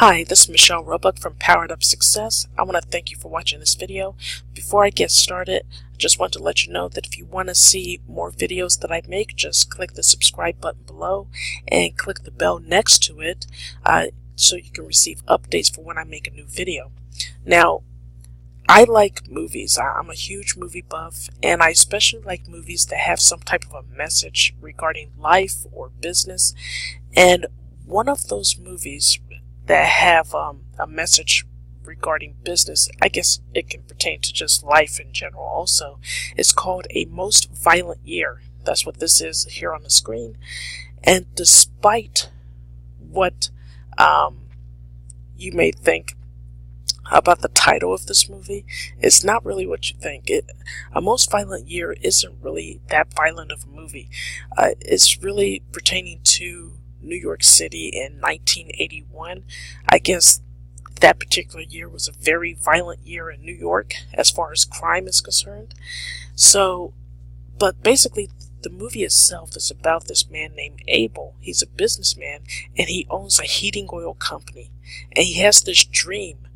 Hi, this is Michelle Roebuck from Powered Up Success. I want to thank you for watching this video. Before I get started, I just want to let you know that if you want to see more videos that I make, just click the subscribe button below and click the bell next to it so you can receive updates for when I make a new video. Now, I like movies. I'm a huge movie buff, and I especially like movies that have some type of a message regarding life or business. And one of those movies that have a message regarding business, I guess it can pertain to just life in general also, it's called A Most Violent Year. That's what this is here on the screen. And despite what you may think about the title of this movie, it's not really what you think. A Most Violent Year isn't really that violent of a movie. It's really pertaining to New York City in 1981. I guess that particular year was a very violent year in New York as far as crime is concerned. But basically the movie itself is about this man named Abel. He's a businessman and he owns a heating oil company. And he has this dream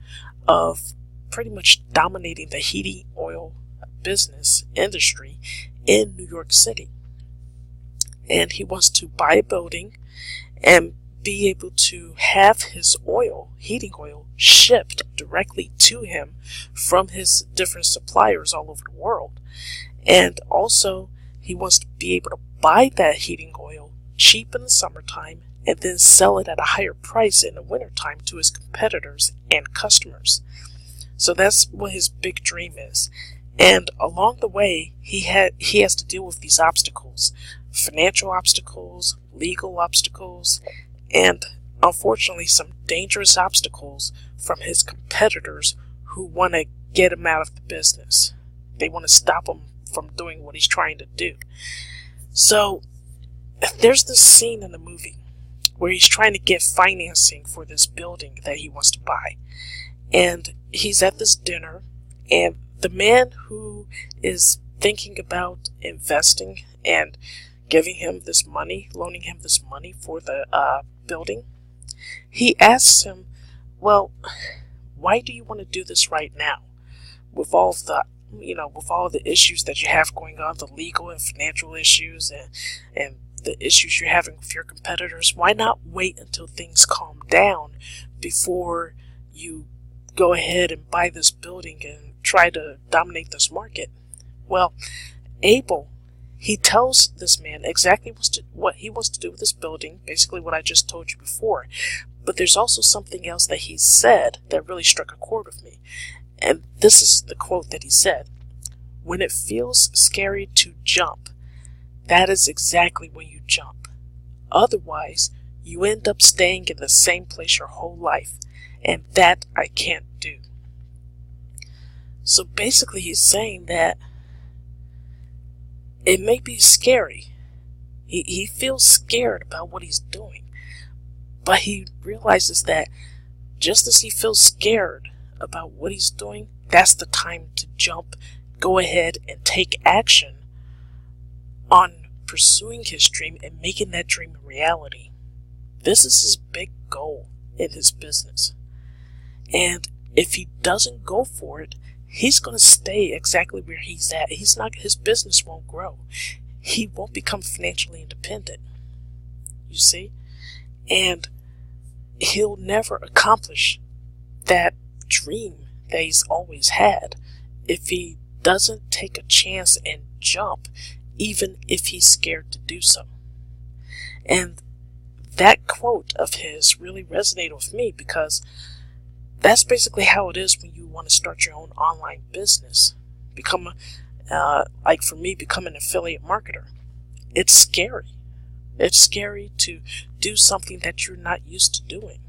of pretty much dominating the heating oil business industry in New York City. And he wants to buy a building and be able to have his heating oil, shipped directly to him from his different suppliers all over the world. And also, he wants to be able to buy that heating oil cheap in the summertime and then sell it at a higher price in the wintertime to his competitors and customers. So that's what his big dream is. And along the way, he has to deal with these obstacles. Financial obstacles, legal obstacles, and unfortunately some dangerous obstacles from his competitors who want to get him out of the business. They want to stop him from doing what he's trying to do. So there's this scene in the movie where he's trying to get financing for this building that he wants to buy. And he's at this dinner, and the man who is thinking about investing and giving him this money, loaning him this money for the building, he asks him, well, why do you want to do this right now? With all of the issues that you have going on, the legal and financial issues and the issues you're having with your competitors, why not wait until things calm down before you go ahead and buy this building and try to dominate this market? Well, Abel, he tells this man exactly what he wants to do with this building, basically what I just told you before. But there's also something else that he said that really struck a chord with me. And this is the quote that he said: "When it feels scary to jump, that is exactly when you jump. Otherwise, you end up staying in the same place your whole life, and that I can't do." So basically he's saying that it may be scary. He feels scared about what he's doing. But he realizes that just as he feels scared about what he's doing, that's the time to jump, go ahead and take action on pursuing his dream and making that dream a reality. This is his big goal in his business. And if he doesn't go for it, he's going to stay exactly where he's at. His business won't grow. He won't become financially independent. You see? And he'll never accomplish that dream that he's always had if he doesn't take a chance and jump, even if he's scared to do so. And that quote of his really resonated with me, because that's basically how it is when you want to start your own online business. Like for me, become an affiliate marketer. It's scary. It's scary to do something that you're not used to doing.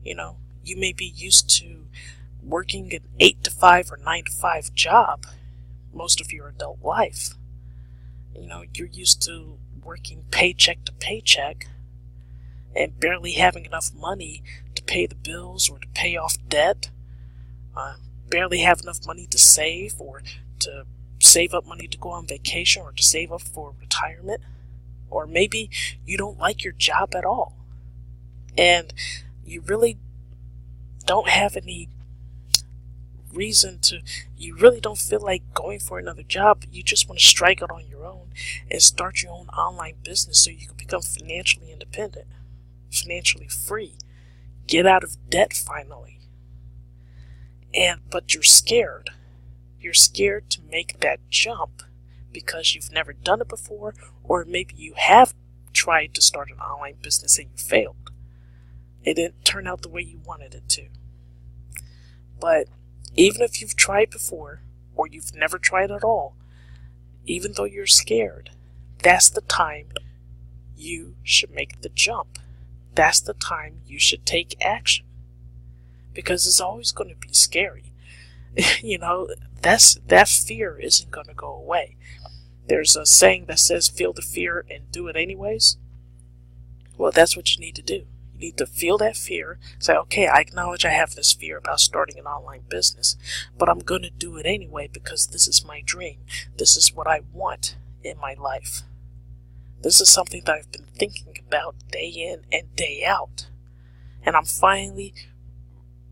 You may be used to working an 8 to 5 or 9 to 5 job most of your adult life. You're used to working paycheck to paycheck and barely having enough money to pay the bills or to pay off debt, barely have enough money to save or to save up money to go on vacation or to save up for retirement. Or maybe you don't like your job at all and you really don't have any reason to, you really don't feel like going for another job, you just want to strike out on your own and start your own online business so you can become financially independent, financially free, get out of debt finally. But you're scared. You're scared to make that jump because you've never done it before, or maybe you have tried to start an online business and you failed. It didn't turn out the way you wanted it to. But even if you've tried before, or you've never tried at all, even though you're scared, that's the time you should make the jump. That's the time you should take action. Because it's always going to be scary. That fear isn't going to go away. There's a saying that says, feel the fear and do it anyways. Well, that's what you need to do. You need to feel that fear, say, okay, I acknowledge I have this fear about starting an online business, but I'm going to do it anyway because this is my dream. This is what I want in my life. This is something that I've been thinking about day in and day out. And I'm finally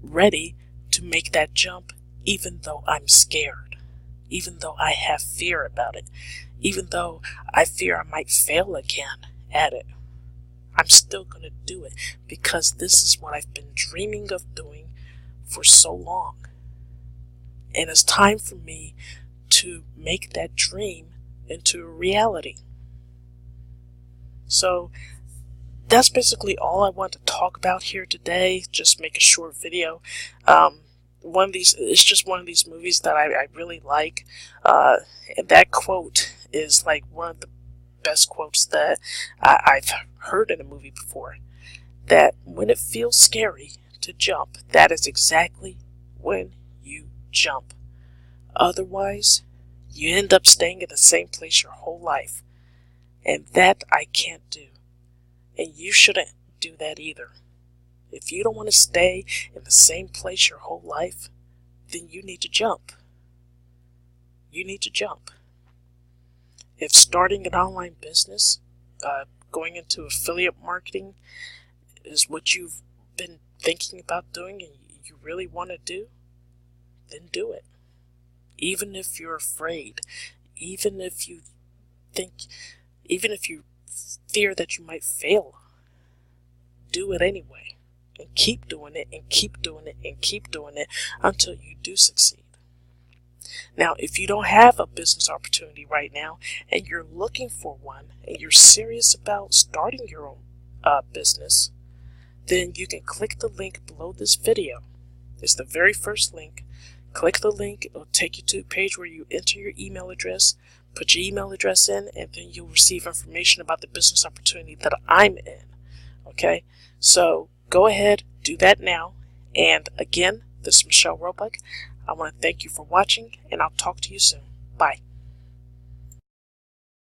ready to make that jump, even though I'm scared, even though I have fear about it, even though I fear I might fail again at it. I'm still going to do it because this is what I've been dreaming of doing for so long. And it's time for me to make that dream into a reality. So that's basically all I want to talk about here today. Just make a short video. It's just one of these movies that I really like. And that quote is like one of the best quotes that I've heard in a movie before. That when it feels scary to jump, that is exactly when you jump. Otherwise, you end up staying in the same place your whole life. And that I can't do. And you shouldn't do that either. If you don't want to stay in the same place your whole life, then you need to jump. You need to jump. If starting an online business, going into affiliate marketing is what you've been thinking about doing and you really want to do, then do it. Even if you're afraid, even if you fear that you might fail, do it anyway. And keep doing it, and keep doing it, and keep doing it until you do succeed. Now, if you don't have a business opportunity right now, and you're looking for one, and you're serious about starting your own business, then you can click the link below this video. It's the very first link. Click the link, it'll take you to a page where you enter your email address, put your email address in, and then you'll receive information about the business opportunity that I'm in. Okay? So go ahead, do that now. And again, this is Michelle Roebuck. I want to thank you for watching, and I'll talk to you soon. Bye.